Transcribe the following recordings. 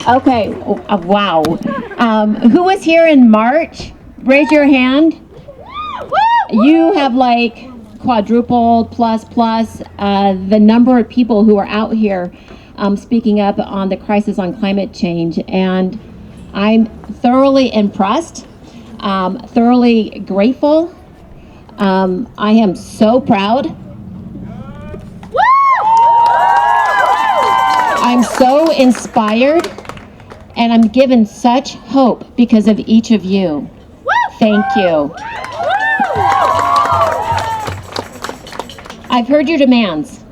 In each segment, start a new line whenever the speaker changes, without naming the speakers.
Okay, wow. Who was here in March? Raise your hand. You have like quadrupled plus the number of people who are out here speaking up on the crisis on climate change, and I'm thoroughly impressed, thoroughly grateful. I am so proud. I'm so inspired, and I'm given such hope because of each of you. Thank you. I've heard your demands.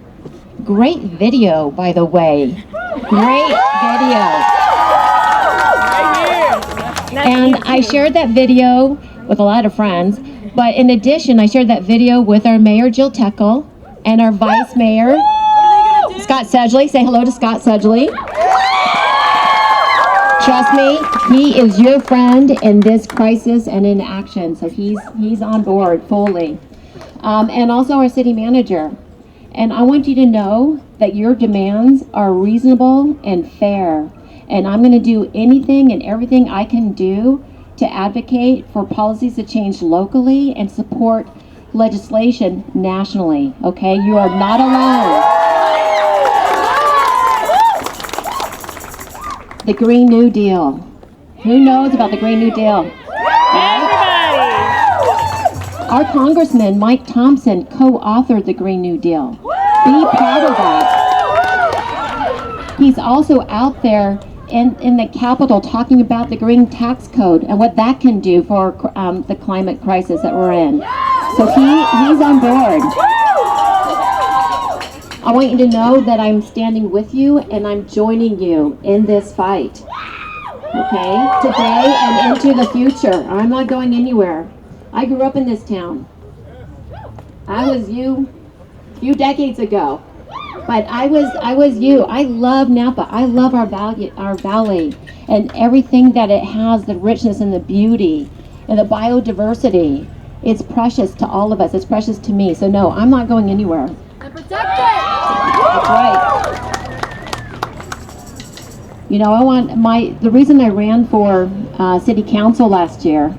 Great video, by the way. Great video. And I shared that video with a lot of friends, but in addition, I shared that video with our Mayor Jill Teckle and our Vice Mayor Scott Sedgley. Say hello to Scott Sedgley. Trust me, he is your friend in this crisis and in action, so he's on board fully. And also our city manager. And I want you to know that your demands are reasonable and fair. And I'm going to do anything and everything I can do to advocate for policies to change locally and support legislation nationally. Okay, you are not alone. The Green New Deal. Who knows about the Green New Deal?
Everybody!
Our Congressman, Mike Thompson, co-authored the Green New Deal. Be proud of that. He's also out there in the Capitol talking about the Green Tax Code and what that can do for the climate crisis that we're in. So he's on board. I want you to know that I'm standing with you and I'm joining you in this fight. Okay? Today and into the future. I'm not going anywhere. I grew up in this town. I was you a few decades ago. But I was you. I love Napa. I love our valley and everything that it has, the richness and the beauty and the biodiversity. It's precious to all of us. It's precious to me. So no, I'm not going anywhere.
And protect it!
That's right. You know, the reason I ran for city council last year,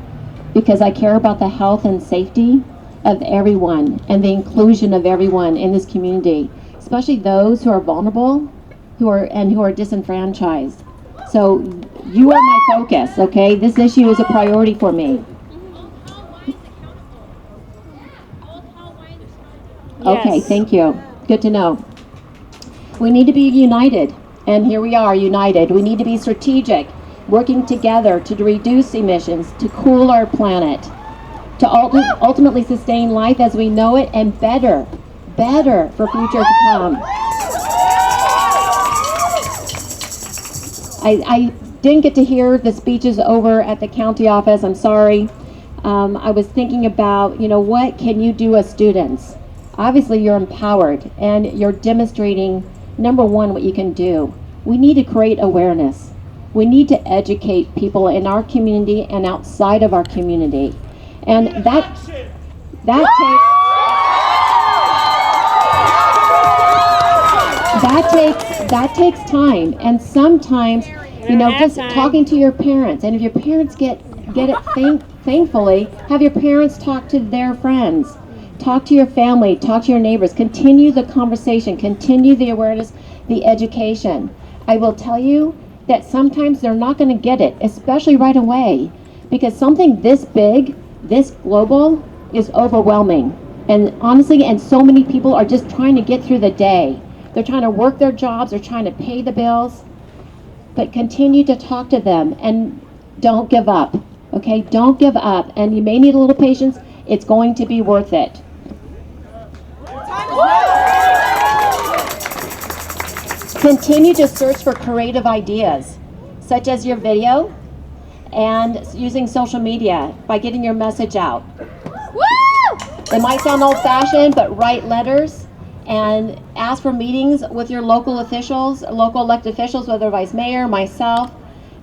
because I care about the health and safety of everyone and the inclusion of everyone in this community, especially those who are vulnerable, who are disenfranchised. So you are my focus, okay? This issue is a priority for me. Okay, thank you. Good to know. We need to be united, and here we are, united. We need to be strategic, working together to reduce emissions, to cool our planet, to ultimately sustain life as we know it, and better for future to come. I didn't get to hear the speeches over at the county office. I'm sorry. I was thinking about, what can you do as students? Obviously, you're empowered and you're demonstrating, number one, what you can do. We need to create awareness. We need to educate people in our community and outside of our community. And that takes time. And sometimes, just talking to your parents. And if your parents get it, thankfully, have your parents talk to their friends. Talk to your family, talk to your neighbors, continue the conversation, continue the awareness, the education. I will tell you that sometimes they're not going to get it, especially right away, because something this big, this global, is overwhelming. And honestly, and so many people are just trying to get through the day. They're trying to work their jobs, they're trying to pay the bills, but continue to talk to them and don't give up, okay? Don't give up, and you may need a little patience. It's going to be worth it. Continue to search for creative ideas, such as your video and using social media by getting your message out. It might sound old-fashioned, but write letters and ask for meetings with your local officials, local elected officials, whether vice mayor, myself.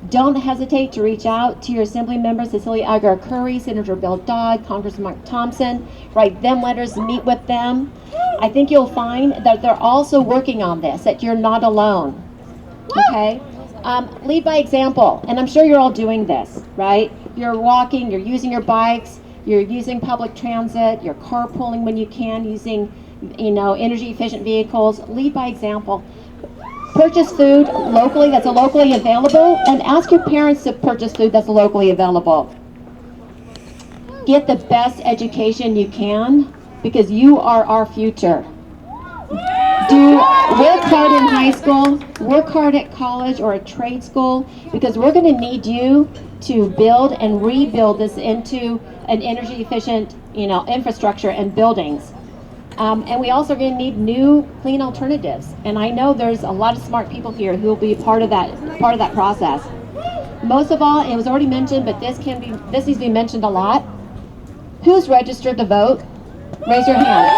Don't hesitate to reach out to your assembly members, Cecilia Aguirre Curry, Senator Bill Dodd, Congressman Mark Thompson. Write them letters, meet with them. I think you'll find that they're also working on this, that you're not alone. Okay? Lead by example, and I'm sure you're all doing this, right? You're walking, you're using your bikes, you're using public transit, you're carpooling when you can, using, energy efficient vehicles. Lead by example. Purchase food locally that's locally available, and ask your parents to purchase food that's locally available. Get the best education you can, because you are our future. Work hard in high school, work hard at college or a trade school, because we're going to need you to build and rebuild this into an energy efficient, infrastructure and buildings. And we also are going to need new clean alternatives. And I know there's a lot of smart people here who will be part of that process. Most of all, it was already mentioned, but this needs to be mentioned a lot. Who's registered to vote? Raise your hand.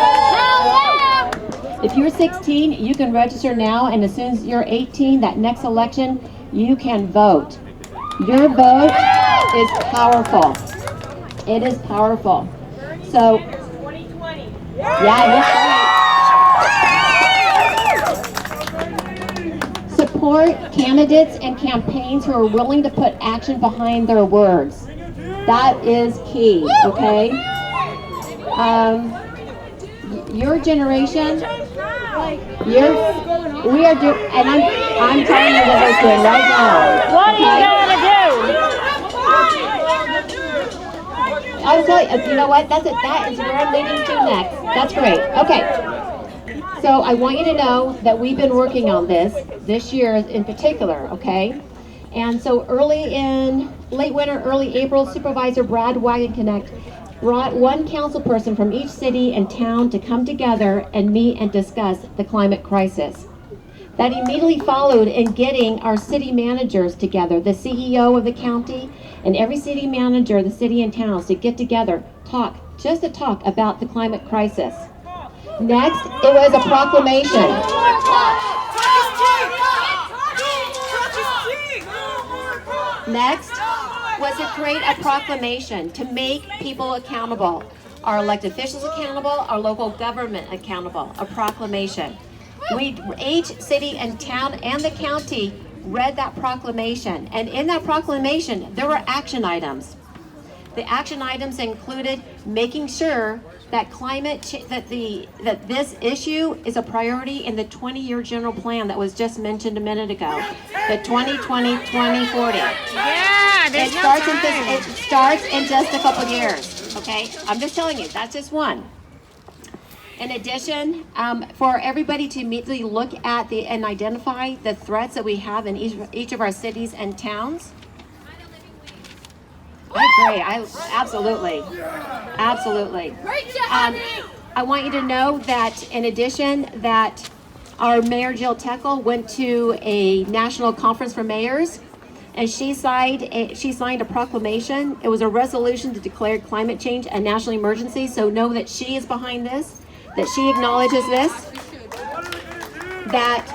If you're 16, you can register now, and as soon as you're 18, that next election, you can vote. Your vote is powerful. It is powerful. So, yeah, support candidates and campaigns who are willing to put action behind their words. That is key, okay? Your generation, we are doing, and I'm telling you what we're doing right now.
What are you going to do?
I'll tell you, you know what, that is where I'm leading to next. That's great, okay. So I want you to know that we've been working on this year in particular, okay? And so late winter, early April, Supervisor Brad Wagenknecht brought one council person from each city and town to come together and meet and discuss the climate crisis. That immediately followed in getting our city managers together, the CEO of the county, and every city manager, the city and towns, to get together, talk about the climate crisis. Next, it was a proclamation. Next was to create a proclamation to make people accountable, our elected officials accountable, our local government accountable, a proclamation. Each city and town and the county read that proclamation, and in that proclamation there were action items. The action items included making sure that that this issue is a priority in the 20-year general plan that was just mentioned a minute ago, the 2020-2040.
Yeah,
It starts in just a couple years. Okay, I'm just telling you, that's just one. In addition, for everybody to immediately look at and identify the threats that we have in each of our cities and towns. I agree. Absolutely. I want you to know that in addition, that our Mayor Jill Teckle went to a national conference for mayors, and she signed a proclamation. It was a resolution to declare climate change a national emergency. So know that she is behind this, that she acknowledges this, that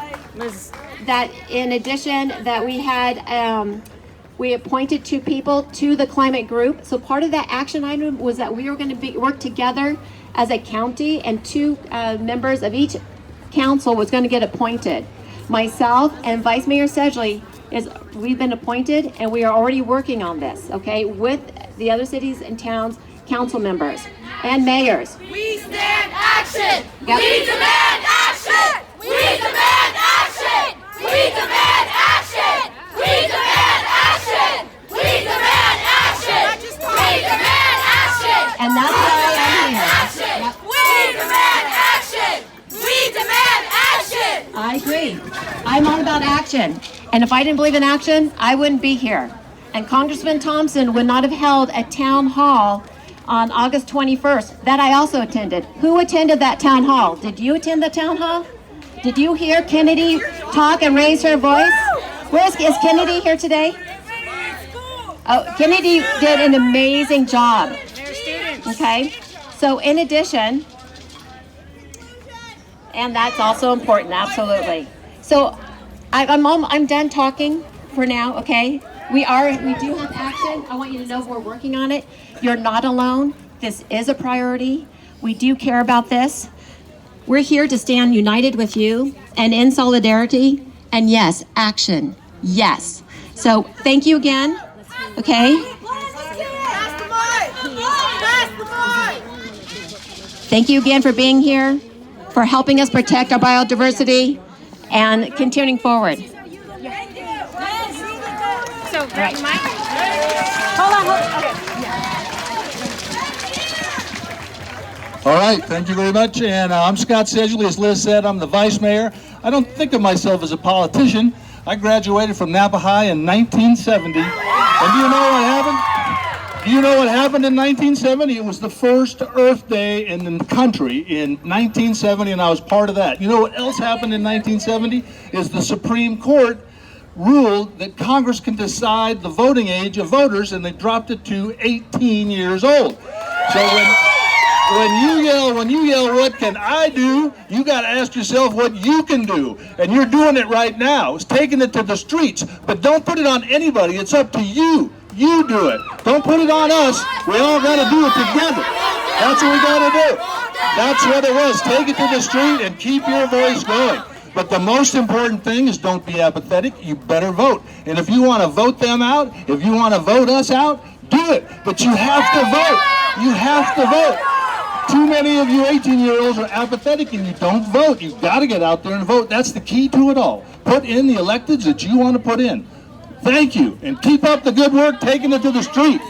in addition that we appointed 2 people to the climate group. So part of that action item was that we were going to work together as a county, and 2 members of each council was going to get appointed. Myself and Vice Mayor Sedgley, we've been appointed, and we are already working on this, okay, with the other cities and towns, council members and mayors.
We stand action!
Yep.
We demand action! We demand action! We demand action! We demand action! We demand action! We demand action!
And that's why I'm here.
Action!
Yep.
We demand action! We demand action!
I agree. I'm all about action. And if I didn't believe in action, I wouldn't be here. And Congressman Thompson would not have held a town hall on August 21st that I also attended. Who attended that town hall? Did you attend the town hall? Did you hear Kennedy talk and raise her voice? Is Kennedy here today? Oh, Kennedy did an amazing job. Okay, so in addition, and that's also important, absolutely. So I'm done talking for now, okay? We do have action. I want you to know we're working on it. You're not alone. This is a priority. We do care about this. We're here to stand united with you and in solidarity. And yes, action. Yes. So thank you again. Okay. Thank you again for being here, for helping us protect our biodiversity, and continuing forward.
So, grab the mic. Hold on. Okay.
All right, thank you very much. And I'm Scott Sedgley. As Liz said, I'm the vice mayor. I don't think of myself as a politician. I graduated from Napa High in 1970. And do you know what happened? Do you know what happened in 1970? It was the first Earth Day in the country in 1970, and I was part of that. You know what else happened in 1970? Is the Supreme Court ruled that Congress can decide the voting age of voters, and they dropped it to 18 years old. So when you yell, what can I do? You got to ask yourself what you can do. And you're doing it right now. It's taking it to the streets. But don't put it on anybody. It's up to you. You do it. Don't put it on us. We all got to do it together. That's what we got to do. That's what it was. Take it to the street and keep your voice going. But the most important thing is don't be apathetic. You better vote. And if you want to vote them out, if you want to vote us out, do it. But you have to vote. You have to vote. Too many of you 18-year-olds are apathetic and you don't vote. You've got to get out there and vote. That's the key to it all. Put in the electeds that you want to put in. Thank you. And keep up the good work taking it to the street.